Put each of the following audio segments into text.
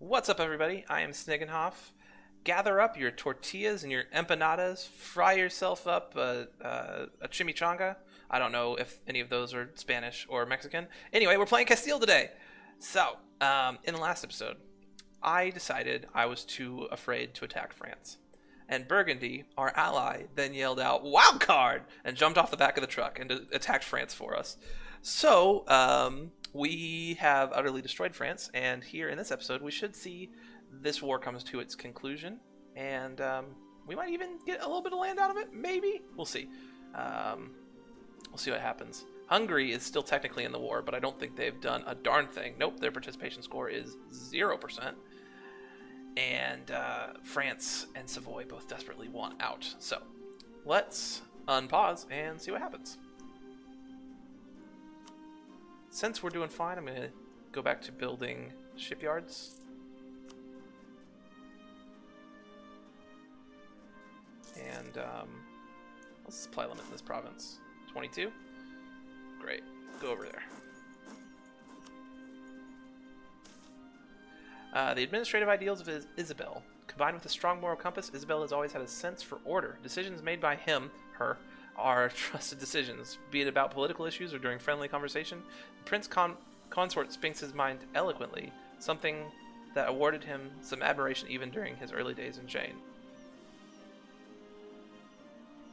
What's up, everybody? I am Sniggenhoff. Gather up your tortillas and your empanadas. Fry yourself up a chimichanga. I don't know if any of those are Spanish or Mexican. Anyway, we're playing Castile today. So, in the last episode, I decided I was too afraid to attack France. And Burgundy, our ally, then yelled out, "Wild card!" and jumped off the back of the truck and attacked France for us. So, we have utterly destroyed France, and here in this episode, we should see this war comes to its conclusion, and we might even get a little bit of land out of it. Maybe we'll see. We'll see what happens. Hungary is still technically in the war, but I don't think they've done a darn thing. Nope, their participation score is 0%. And France and Savoy both desperately want out. So let's unpause and see what happens. Since we're doing fine, I'm going to go back to building shipyards. And what's the supply limit in this province? 22? Great. Go over there. The administrative ideals of Isabel. Combined with a strong moral compass, Isabel has always had a sense for order. Decisions made by him, her, are trusted decisions, be it about political issues or during friendly conversation. The Prince Consort speaks his mind eloquently, something that awarded him some admiration even during his early days in Jane.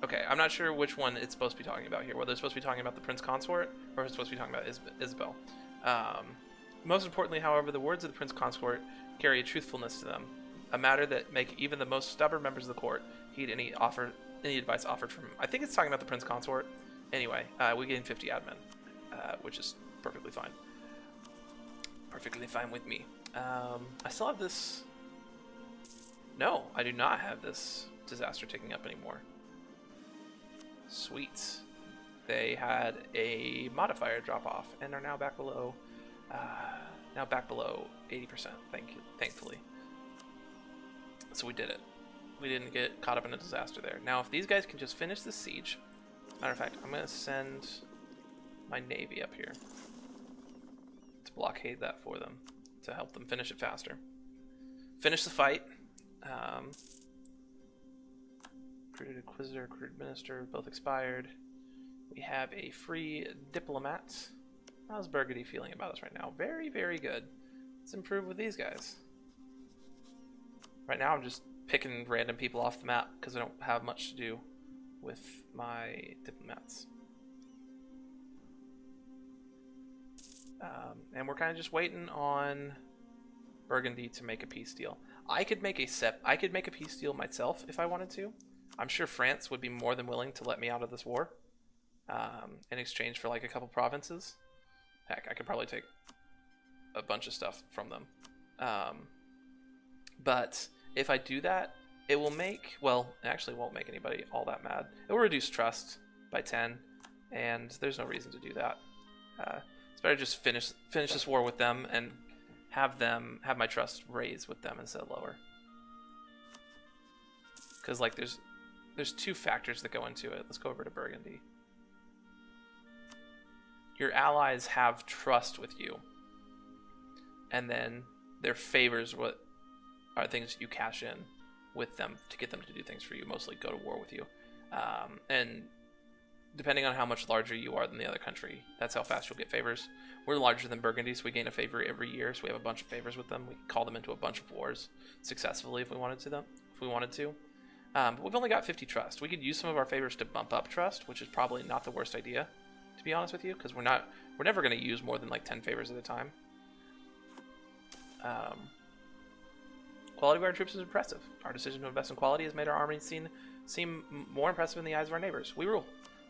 Okay, I'm not sure which one it's supposed to be talking about here, whether it's supposed to be talking about the Prince Consort or it's supposed to be talking about Isabel. Most importantly, however, the words of the Prince Consort carry a truthfulness to them, a matter that make even the most stubborn members of the court heed any advice offered from him. I think it's talking about the Prince Consort. Anyway, we gain 50 admin, which is perfectly fine. Perfectly fine with me. I still have this... No, I do not have this disaster ticking up anymore. Sweet. They had a modifier drop off and are now back below 80%, thankfully. So we did it. We didn't get caught up in a disaster there. Now, if these guys can just finish the siege... Matter of fact, I'm going to send my navy up here to blockade that for them, to help them finish it faster. Finish the fight. Recruited Inquisitor, recruited Minister, both expired. We have a free diplomat. How's Burgundy feeling about us right now? Very, very good. Let's improve with these guys. Right now I'm just picking random people off the map because I don't have much to do with my diplomats. And we're kind of just waiting on Burgundy to make a peace deal. I could make a peace deal myself if I wanted to. I'm sure France would be more than willing to let me out of this war in exchange for like a couple provinces. Heck, I could probably take a bunch of stuff from them. But if I do that, it will make, well, it actually won't make anybody all that mad. It will reduce trust by 10, and there's no reason to do that. It's better just finish this war with them and have my trust raise with them instead of lower. Because like there's two factors that go into it. Let's go over to Burgundy. Your allies have trust with you, and then their favors are things you cash in with them to get them to do things for you, mostly go to war with you. And depending on how much larger you are than the other country, that's how fast you'll get favors. We're larger than Burgundy, so we gain a favor every year, so we have a bunch of favors with them. We can call them into a bunch of wars successfully if we wanted to. But we've only got 50 trust. We could use some of our favors to bump up trust, which is probably not the worst idea, to be honest with you, because we're never going to use more than like 10 favors at a time. Quality of our troops is impressive. Our decision to invest in quality has made our army seem more impressive in the eyes of our neighbors. We rule.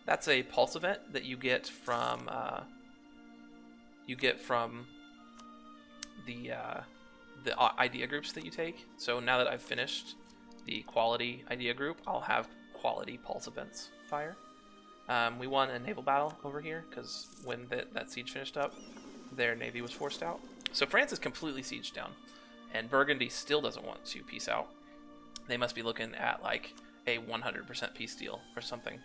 That's a pulse event that you get from the idea groups that you take. So now that I've finished the quality idea group, I'll have quality pulse events fire. We won a naval battle over here because when that siege finished up, their navy was forced out. So France is completely sieged down, and Burgundy still doesn't want to peace out. They must be looking at like a 100% peace deal or something.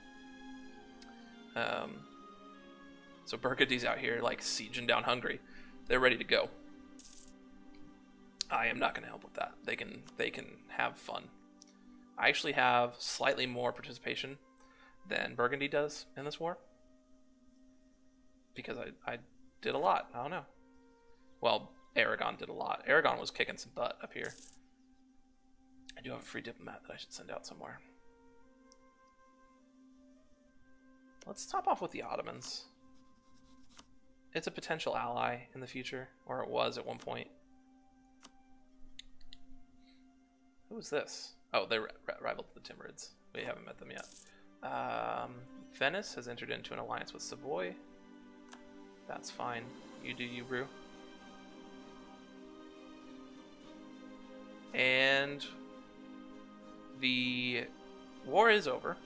So Burgundy's out here like sieging down Hungary. They're ready to go. I am not going to help with that. They can have fun. I actually have slightly more participation than Burgundy does in this war. Because I did a lot. I don't know. Well, Aragon did a lot. Aragon was kicking some butt up here. I do have a free diplomat that I should send out somewhere. Let's top off with the Ottomans. It's a potential ally in the future, or it was at one point. Who is this? Oh, they rivaled the Timurids. We haven't met them yet. Venice has entered into an alliance with Savoy. That's fine. You do you, brew. And the war is over.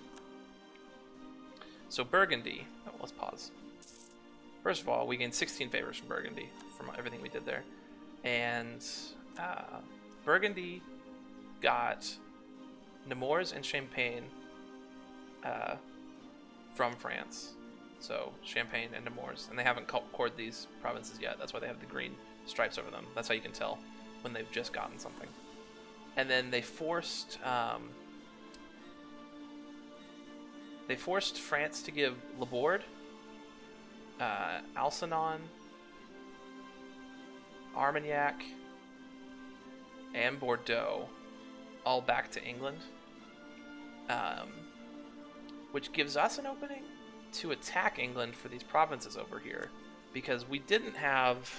So Burgundy, oh, let's pause. First of all, we gained 16 favors from Burgundy from everything we did there. And Burgundy got Nemours and Champagne from France. So Champagne and Nemours. And they haven't cored these provinces yet. That's why they have the green stripes over them. That's how you can tell when they've just gotten something. And then they forced France to give Laborde, Alcinaun, Armagnac, and Bordeaux all back to England, which gives us an opening to attack England for these provinces over here, because we didn't have...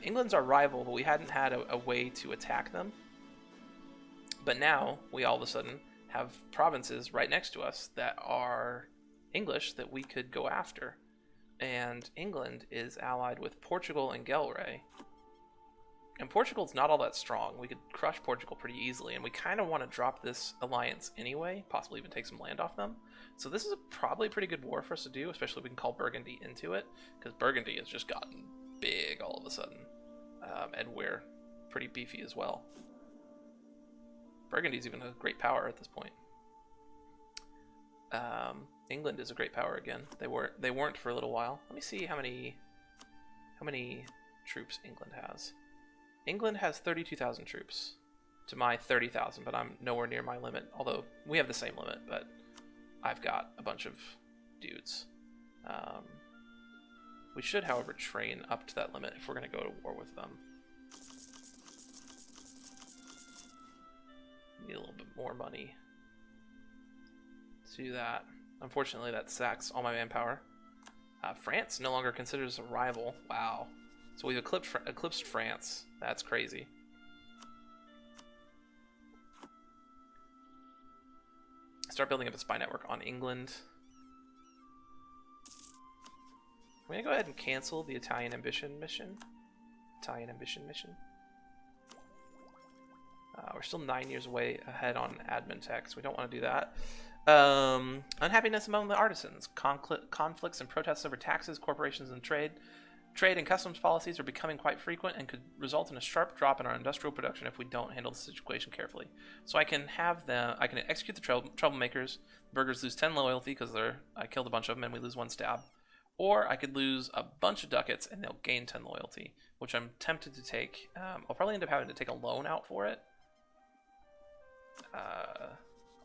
England's our rival, but we hadn't had a way to attack them. But now, we all of a sudden have provinces right next to us that are English that we could go after. And England is allied with Portugal and Gelre. And Portugal's not all that strong. We could crush Portugal pretty easily, and we kind of want to drop this alliance anyway, possibly even take some land off them. So this is probably a pretty good war for us to do, especially if we can call Burgundy into it, because Burgundy has just gotten big all of a sudden. And we're pretty beefy as well. Burgundy's even a great power at this point. England is a great power again. They weren't for a little while. Let me see how many troops England has. England has 32,000 troops to my 30,000, but I'm nowhere near my limit. Although we have the same limit, but I've got a bunch of dudes. We should, however, train up to that limit if we're going to go to war with them. Need a little bit more money to do that. Unfortunately, that sacks all my manpower. France no longer considers a rival. Wow. So we've eclipsed France. That's crazy. Start building up a spy network on England. I'm going to go ahead and cancel the Italian Ambition mission. We're still 9 years away ahead on admin tech, so we don't want to do that. Unhappiness among the artisans. Conflicts and protests over taxes, corporations, and trade. Trade and customs policies are becoming quite frequent and could result in a sharp drop in our industrial production if we don't handle the situation carefully. So I can execute the troublemakers. Burghers lose 10 loyalty because I killed a bunch of them and we lose 1 stab. Or I could lose a bunch of ducats and they'll gain 10 loyalty, which I'm tempted to take. I'll probably end up having to take a loan out for it.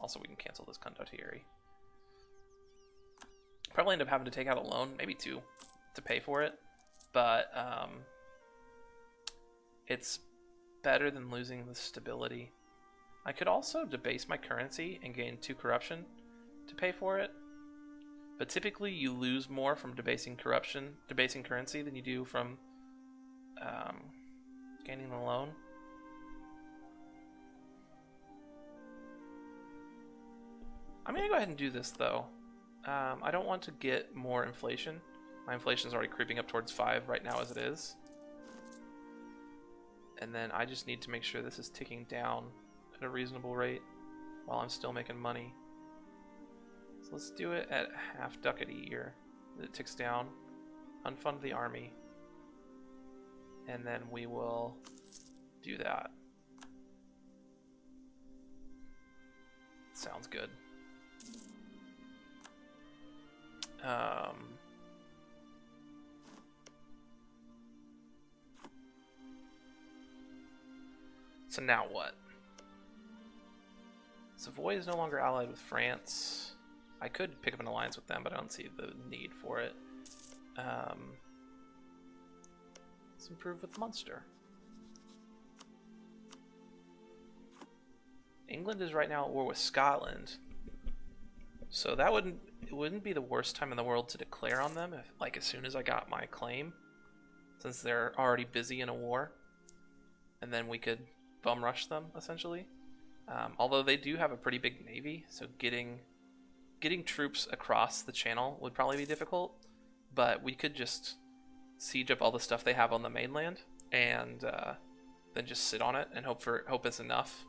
Also, we can cancel this condottieri. Probably end up having to take out a loan, maybe 2, to pay for it. But it's better than losing the stability. I could also debase my currency and gain 2 corruption to pay for it. But typically you lose more from debasing currency than you do from gaining the loan. I'm going to go ahead and do this though. I don't want to get more inflation. My inflation is already creeping up towards 5 right now as it is. And then I just need to make sure this is ticking down at a reasonable rate while I'm still making money. So let's do it at half ducat a year. It ticks down. Unfund the army. And then we will do that. Sounds good. So now what? Savoy is no longer allied with France. I could pick up an alliance with them, but I don't see the need for it. Let's improve with Munster. England is right now at war with Scotland. So that wouldn't be the worst time in the world to declare on them, if, like, as soon as I got my claim, since they're already busy in a war, and then we could bum rush them essentially. Although they do have a pretty big navy, so getting troops across the channel would probably be difficult. But we could just siege up all the stuff they have on the mainland, and then just sit on it and hope it's enough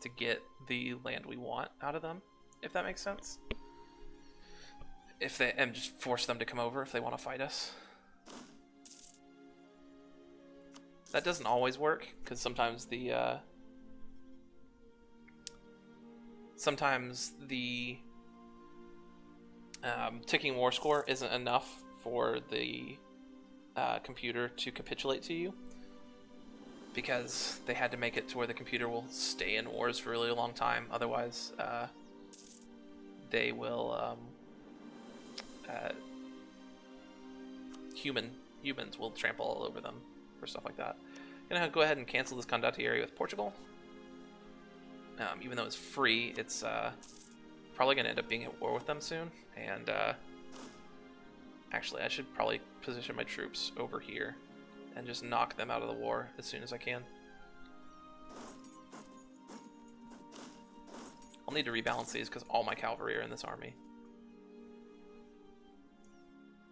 to get the land we want out of them, if that makes sense. And just force them to come over if they want to fight us. That doesn't always work, because sometimes the ticking war score isn't enough for the computer to capitulate to you, because they had to make it to where the computer will stay in wars for a really long time. Otherwise, they will humans will trample all over them for stuff like that. I'm gonna go ahead and cancel this condottieri with Portugal. Even though it's free, it's probably gonna end up being at war with them soon. And actually, I should probably position my troops over here and just knock them out of the war as soon as I can. I'll need to rebalance these because all my cavalry are in this army.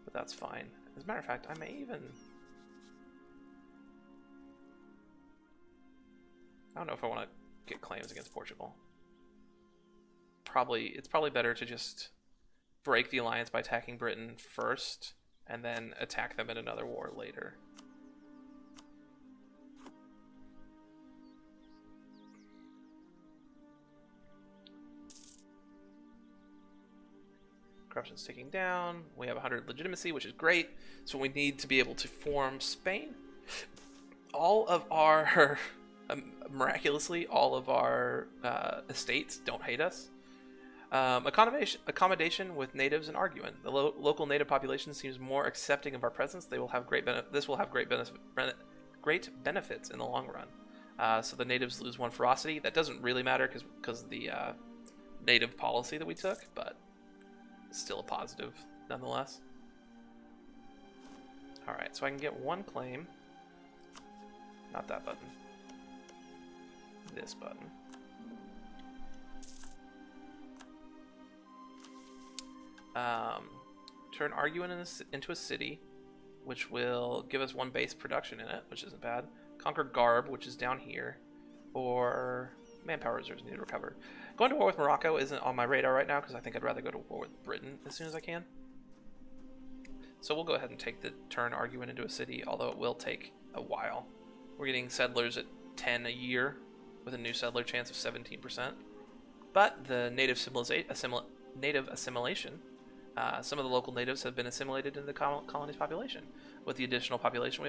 But that's fine. As a matter of fact, I may even... I don't know if I want to get claims against Portugal. It's probably better to just break the alliance by attacking Britain first, and then attack them in another war later. Corruption's ticking down. We have 100 legitimacy, which is great. So we need to be able to form Spain. All of our... miraculously, all of our estates don't hate us. Accommodation with natives and Arguin. The local native population seems more accepting of our presence. This will have great benefits in the long run. So the natives lose 1 ferocity. That doesn't really matter because of the native policy that we took, but it's still a positive nonetheless. Alright, so I can get 1 claim. Not that button. This button. Turn Arguin into a city, which will give us 1 base production in it, which isn't bad. Conquer Garb, which is down here, or manpower reserves need to recover. Going to war with Morocco isn't on my radar right now because I think I'd rather go to war with Britain as soon as I can. So we'll go ahead and take the turn Arguin into a city, although it will take a while. We're getting settlers at 10 a year with a new settler chance of 17%. But the native assimilation, some of the local natives have been assimilated into the colony's population. With the additional population,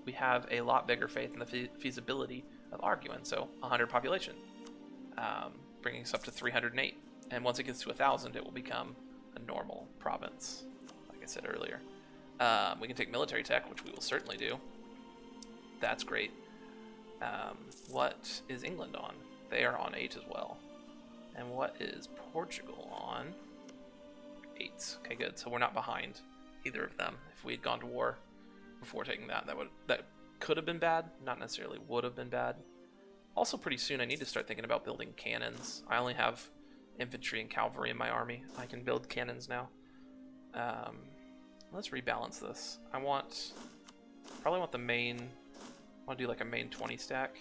we have a lot bigger faith in the feasibility of Arguin. So 100 population, bringing us up to 308. And once it gets to 1,000, it will become a normal province, like I said earlier. We can take military tech, which we will certainly do. That's great. What is England on? They are on 8 as well. And what is Portugal on? 8. Okay, good. So we're not behind either of them. If we had gone to war before taking that could have been bad. Not necessarily would have been bad. Also, pretty soon I need to start thinking about building cannons. I only have infantry and cavalry in my army. I can build cannons now. Let's rebalance this. I probably want the main... I want to do like a main 20 stack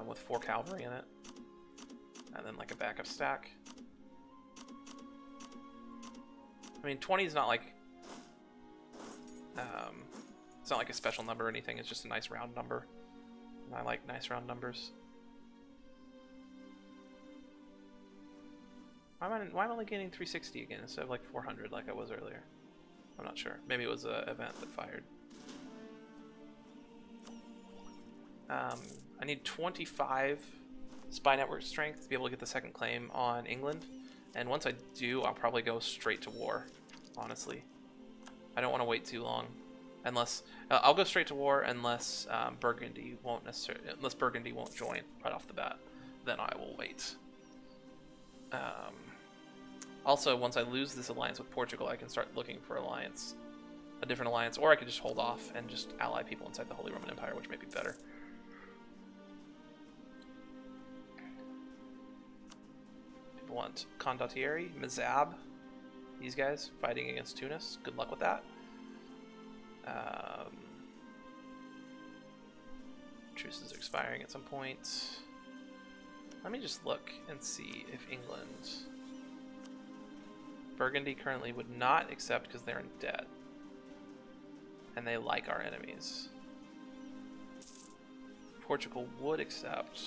with 4 cavalry in it, and then like a backup stack. I mean, 20 is not like it's not like a special number or anything. It's just a nice round number, and I like nice round numbers. Why am I only getting 360 again instead of like 400 like I was earlier? I'm not sure. Maybe it was an event that fired. I need 25 spy network strength to be able to get the second claim on England. And once I do, I'll probably go straight to war, honestly. I don't want to wait too long. Unless I'll go straight to war unless Burgundy won't join right off the bat. Then I will wait. Also, once I lose this alliance with Portugal, I can start looking for a different alliance, or I could just hold off and just ally people inside the Holy Roman Empire, which may be better. People want Condottieri, Mazab, these guys fighting against Tunis. Good luck with that. Truce is expiring at some point. Let me just look and see if England... Burgundy currently would not accept because they're in debt. And they like our enemies. Portugal would accept.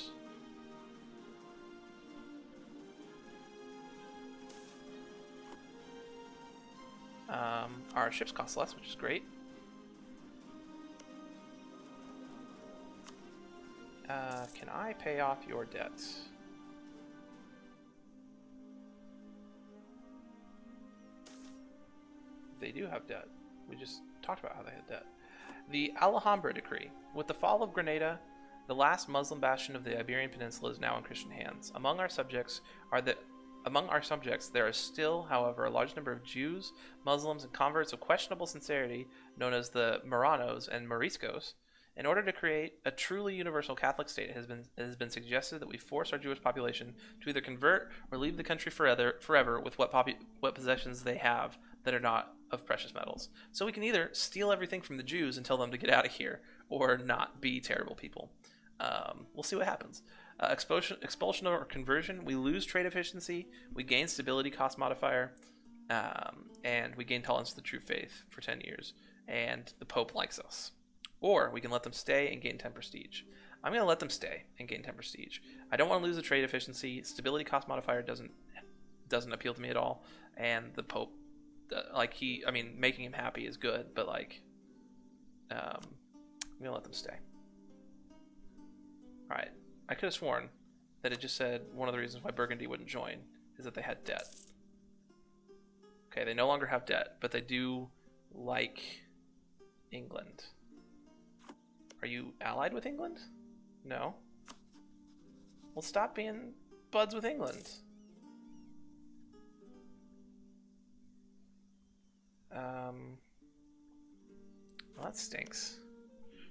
Our ships cost less, which is great. Can I pay off your debts? They do have debt. We just talked about how they had debt. The Alhambra Decree. With the fall of Grenada, the last Muslim bastion of the Iberian Peninsula is now in Christian hands. Among our subjects, there are still, however, a large number of Jews, Muslims, and converts of questionable sincerity, known as the Marranos and Moriscos. In order to create a truly universal Catholic state, it has been suggested that we force our Jewish population to either convert or leave the country forever with what possessions they have that are not of precious metals. So we can either steal everything from the Jews and tell them to get out of here, or not be terrible people. We'll see what happens. Expulsion or conversion, we lose trade efficiency, we gain stability cost modifier, and we gain tolerance to the true faith for 10 years. And the Pope likes us. Or we can let them stay and gain 10 prestige. I'm going to let them stay and gain 10 prestige. I don't want to lose the trade efficiency. Stability cost modifier doesn't appeal to me at all. And the Pope, making him happy is good, but I'm going to let them stay. Alright. I could have sworn that it just said one of the reasons why Burgundy wouldn't join is that they had debt. Okay, they no longer have debt, but they do like England. Are you allied with England? No. Well, stop being buds with England. Well, that stinks.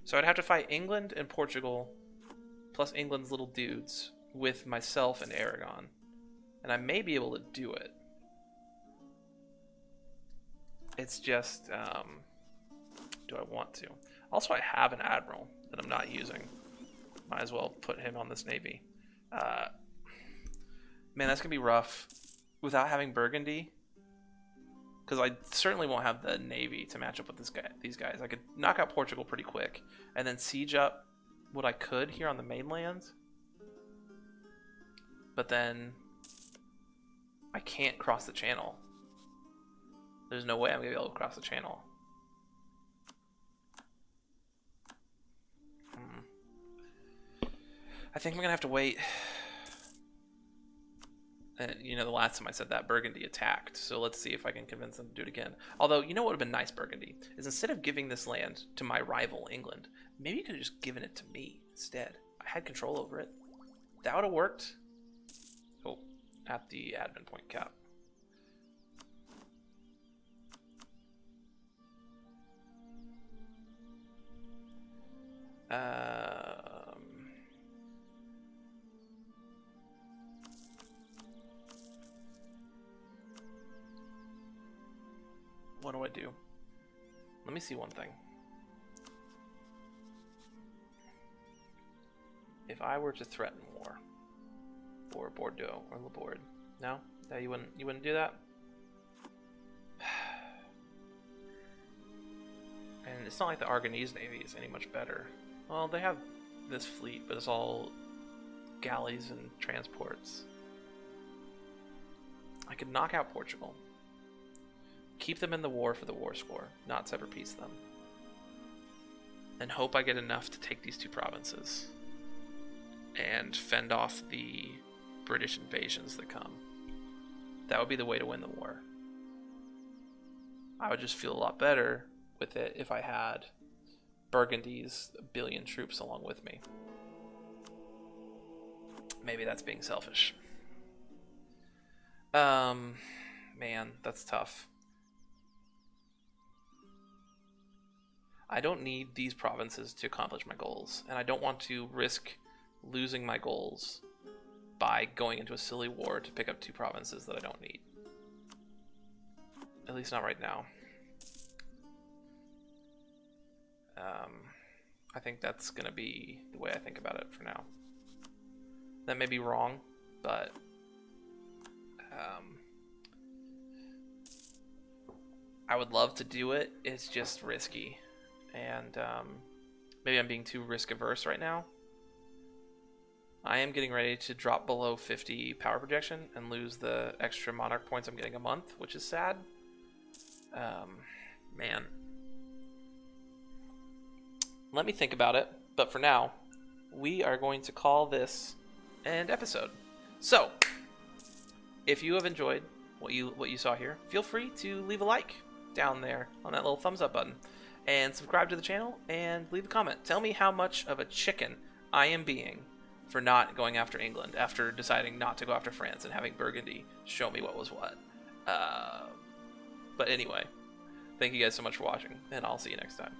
So I'd have to fight England and Portugal, plus England's little dudes, with myself and Aragon. And I may be able to do it. It's just, do I want to? Also, I have an admiral that I'm not using. Might as well put him on this navy. Man, that's going to be rough without having Burgundy. Because I certainly won't have the navy to match up with these guys. I could knock out Portugal pretty quick. And then siege up what I could here on the mainland. But then I can't cross the channel. There's no way I'm going to be able to cross the channel. I think I'm going to have to wait. The last time I said that, Burgundy attacked. So let's see if I can convince them to do it again. Although, you know what would have been nice, Burgundy? Is instead of giving this land to my rival, England, maybe you could have just given it to me instead. I had control over it. That would have worked. Oh, at the admin point cap. What do I do? Let me see one thing. If I were to threaten war for Bordeaux or Laborde, no, you wouldn't do that. And it's not like the Aragonese navy is any much better. Well, they have this fleet, but it's all galleys and transports. I could knock out Portugal. Keep them in the war for the war score, not separate piece them. and hope I get enough to take these 2 provinces and fend off the British invasions that come. That would be the way to win the war. I would just feel a lot better with it if I had Burgundy's 1 billion troops along with me. Maybe that's being selfish. Man, that's tough. I don't need these provinces to accomplish my goals, and I don't want to risk losing my goals by going into a silly war to pick up 2 provinces that I don't need. At least not right now. I think that's going to be the way I think about it for now. That may be wrong, but I would love to do it. It's just risky. And maybe I'm being too risk averse right now. I am getting ready to drop below 50 power projection and lose the extra monarch points I'm getting a month, which is sad. Man. Let me think about it, but for now, we are going to call this an episode. So, if you have enjoyed what you saw here, feel free to leave a like down there on that little thumbs up button, and subscribe to the channel and leave a comment. Tell me how much of a chicken I am being for not going after England after deciding not to go after France and having Burgundy show me what was what. But anyway, thank you guys so much for watching, and I'll see you next time.